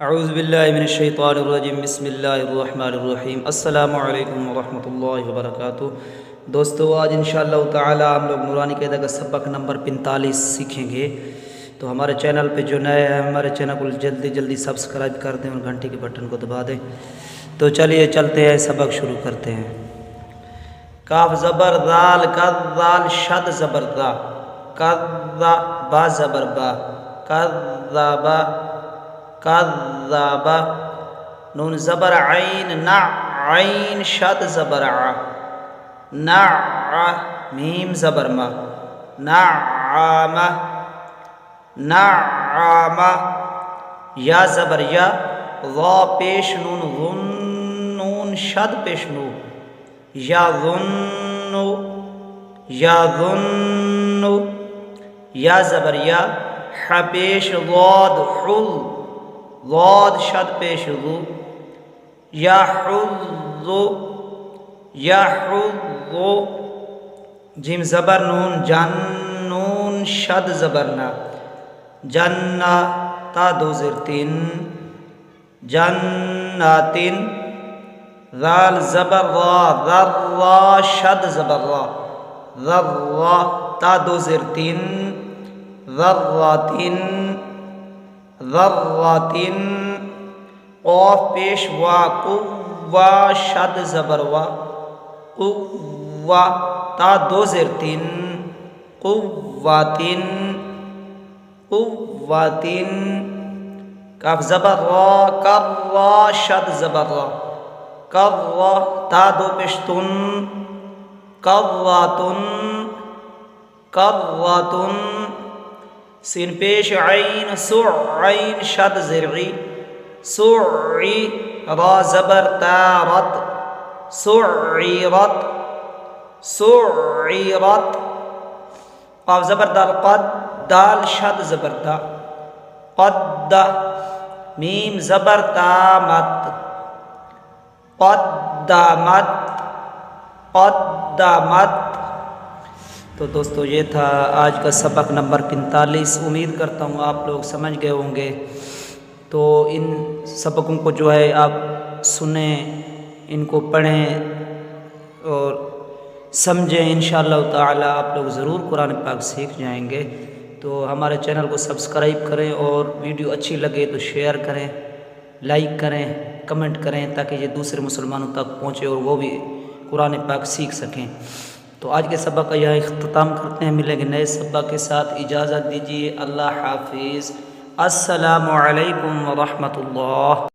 اعوذ باللہ من الشیطان الرجیم بسم اللہ الرحمن الرحیم السلام علیکم ورحمۃ اللہ وبرکاتہ۔ دوستو آج انشاءاللہ تعالی ہم لوگ نورانی قاعدہ کا سبق نمبر 45 سیکھیں گے۔ تو ہمارے چینل پہ جو نئے ہیں ہمارے چینل کو جلدی سبسکرائب کر دیں اور گھنٹی کے بٹن کو دبا دیں۔ تو چلیے چلتے ہیں، سبق شروع کرتے ہیں۔ کاف زبر ذال، کذال شد زبر ذا، کذا با زبر با، کذابا کذابا، نون زبر عین نع، عین شد زبر ع، نع میم زبر ما، نعام نعام، یا زبر یا، ضا پیش نون ظن، نون شد پیش نو، یا ظن یا ظن، یا زبر یا، ح پیش ضاد حل، ضاد شد پیش ذو، یا حظ یا حظ، جیم زبر نون جن، نون شد زبر نا، جنہ تا دو زیر تین، جناتن، ذال زبر را، ذرا شد زبر را، ذرا تا دو زیر تین، ذراتن ذراتن، قاف پیش وا، قوا شد زبر وا، قوا تا دو زیر تین، قواتن قواتن، کاف زبر را، کرا شد زبر را، کرا تا دو پیش تن، کراتن کراتن، سین پیش عین سع، عین شد زرعی، سعی، را زبر تارت، سعیرت سعیرت، قاف زبر دال قد، دال شد زبر دا، قد، میم زبر تامت، قدامت قدامت۔ تو دوستو یہ تھا آج کا سبق نمبر 45۔ امید کرتا ہوں آپ لوگ سمجھ گئے ہوں گے۔ تو ان سبقوں کو جو ہے آپ سنیں، ان کو پڑھیں اور سمجھیں، انشاءاللہ تعالی آپ لوگ ضرور قرآن پاک سیکھ جائیں گے۔ تو ہمارے چینل کو سبسکرائب کریں اور ویڈیو اچھی لگے تو شیئر کریں، لائک کریں، کمنٹ کریں، تاکہ یہ دوسرے مسلمانوں تک پہنچے اور وہ بھی قرآن پاک سیکھ سکیں۔ تو آج کے سبق کا یہاں اختتام کرتے ہیں، ملیں گے نئے سبق کے ساتھ، اجازت دیجیے، اللہ حافظ، السلام علیکم ورحمۃ اللہ۔